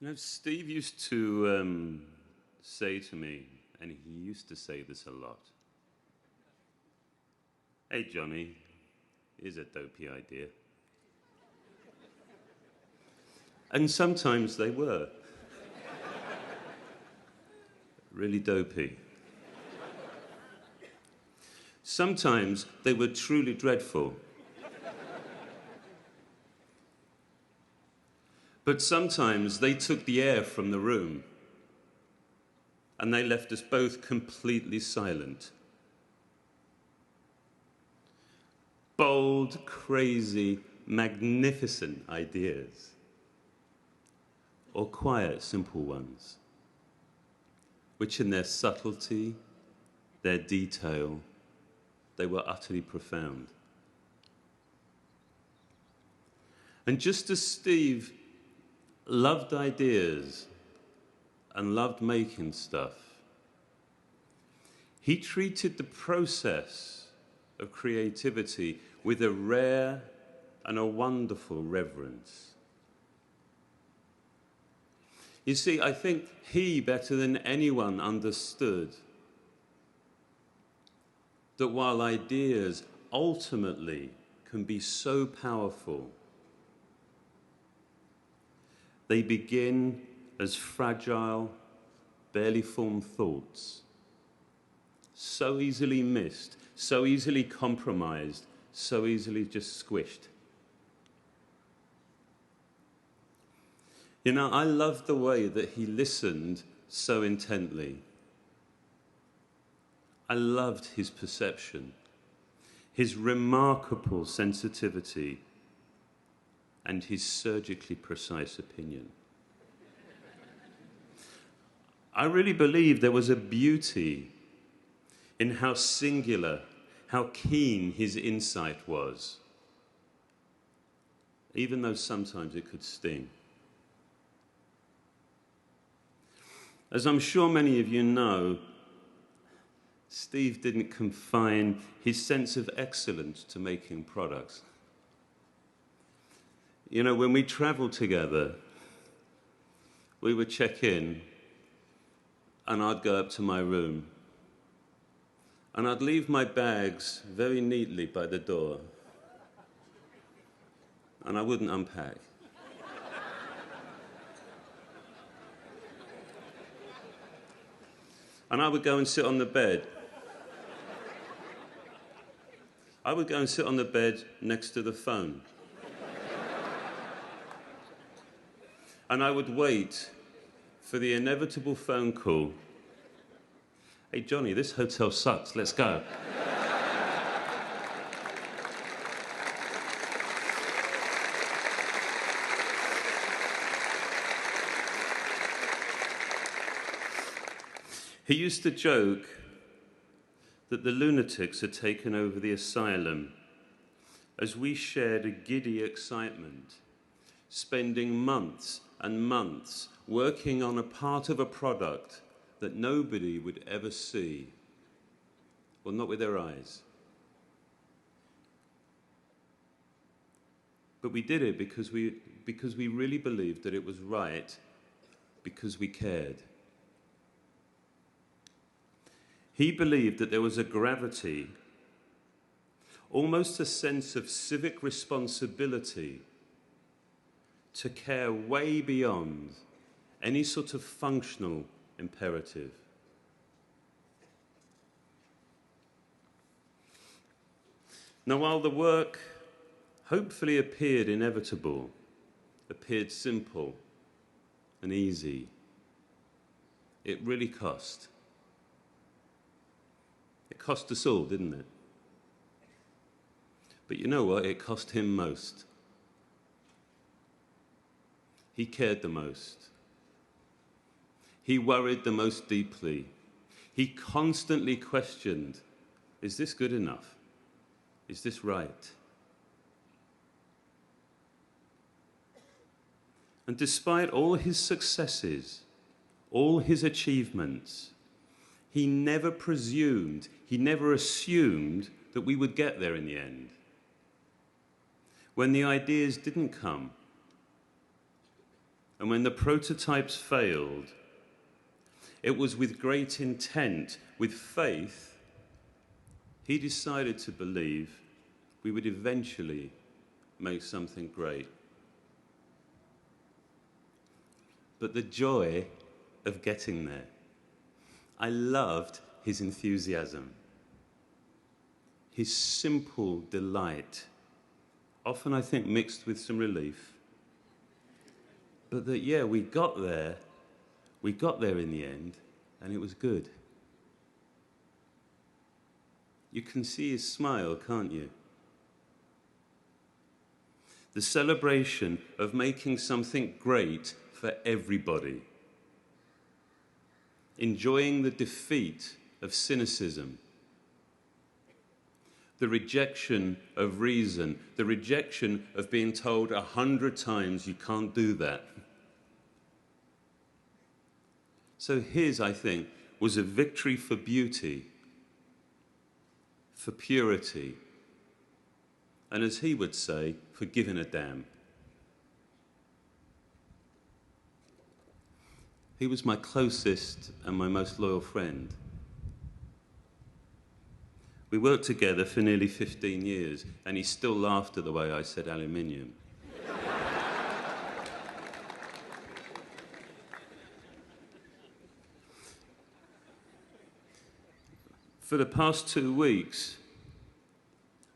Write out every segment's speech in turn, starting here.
You know, Steve used to say to me, and he used to say this a lot, "Hey, Johnny, here's a dopey idea." And sometimes they were. Really dopey. Sometimes they were truly dreadful. But sometimes they took the air from the room and they left us both completely silent. Bold, crazy, magnificent ideas, or quiet, simple ones, which in their subtlety, their detail, they were utterly profound. And just as Steve loved ideas and loved making stuff, he treated the process of creativity with a rare and a wonderful reverence. You see, I think he, better than anyone, understood that while ideas ultimately can be so powerful, they begin as fragile, barely formed thoughts, so easily missed, so easily compromised, so easily just squished. You know, I loved the way that he listened so intently. I loved his perception, his remarkable sensitivity, and his surgically precise opinion. I really believe there was a beauty in how singular, how keen his insight was, even though sometimes it could sting. As I'm sure many of you know, Steve didn't confine his sense of excellence to making products. You know, when we traveled together, we would check in, and I'd go up to my room, and I'd leave my bags very neatly by the door, and I wouldn't unpack. And I would go and sit on the bed. I would go and sit on the bed next to the phone. And I would wait for the inevitable phone call. "Hey, Johnny, this hotel sucks. Let's go." He used to joke that the lunatics had taken over the asylum as we shared a giddy excitement, spending months and months working on a part of a product that nobody would ever see, well, not with their eyes. But we did it because we really believed that it was right, because we cared. He believed that there was a gravity, almost a sense of civic responsibility, to care way beyond any sort of functional imperative. Now, while the work hopefully appeared inevitable, appeared simple and easy, it really cost. It cost us all, didn't it? But you know what? It cost him most. He cared the most. He worried the most deeply. He constantly questioned, is this good enough? Is this right? And despite all his successes, all his achievements, he never presumed, he never assumed that we would get there in the end. When the ideas didn't come, And when the prototypes failed, it was with great intent, with faith, he decided to believe we would eventually make something great. But the joy of getting there. I loved his enthusiasm, his simple delight, often I think mixed with some relief. But that, yeah, we got there in the end, and it was good. You can see his smile, can't you? The celebration of making something great for everybody. Enjoying the defeat of cynicism. The rejection of reason. The rejection of being told 100 times you can't do that. So his, I think, was a victory for beauty, for purity, and as he would say, for giving a damn. He was my closest and my most loyal friend. We worked together for nearly 15 years, and he still laughed at the way I said aluminium. For the past 2 weeks,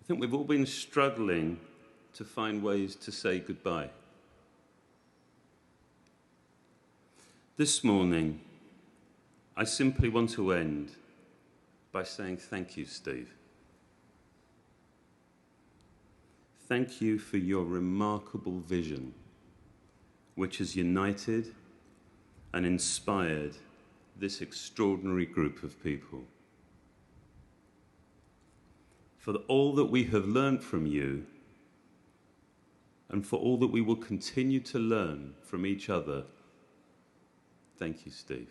I think we've all been struggling to find ways to say goodbye. This morning, I simply want to end by saying thank you, Steve. Thank you for your remarkable vision, which has united and inspired this extraordinary group of people. For all that we have learned from you, and for all that we will continue to learn from each other, thank you, Steve.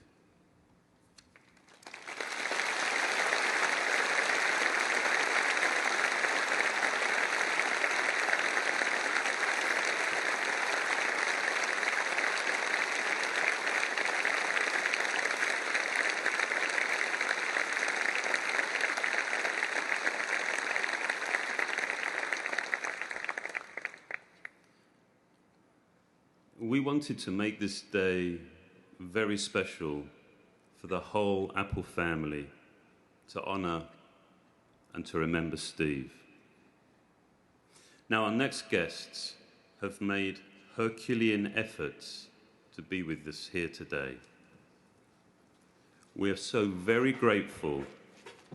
We wanted to make this day very special for the whole Apple family, to honor and to remember Steve. Now, our next guests have made Herculean efforts to be with us here today. We are so very grateful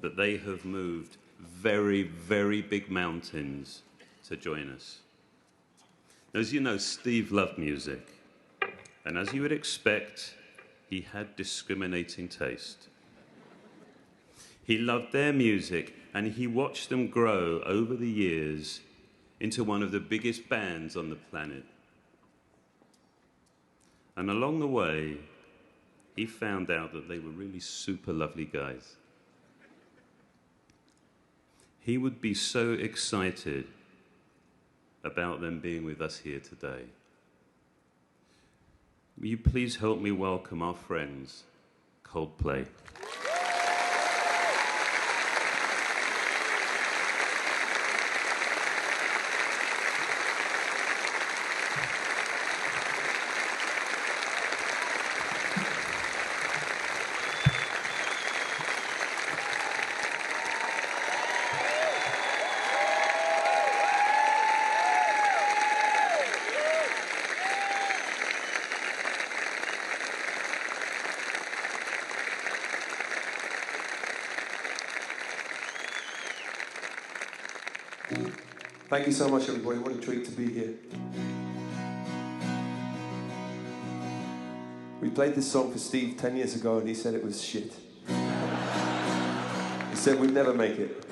that they have moved very, very big mountains to join us. As you know, Steve loved music, and as you would expect, he had discriminating taste. He loved their music, and he watched them grow over the years into one of the biggest bands on the planet. And along the way, he found out that they were really super lovely guys. He would be so excited about them being with us here today. Will you please help me welcome our friends, Coldplay. Thank you so much, everybody. What a treat to be here. We played this song for Steve 10 years ago, and he said it was shit. He said we'd never make it.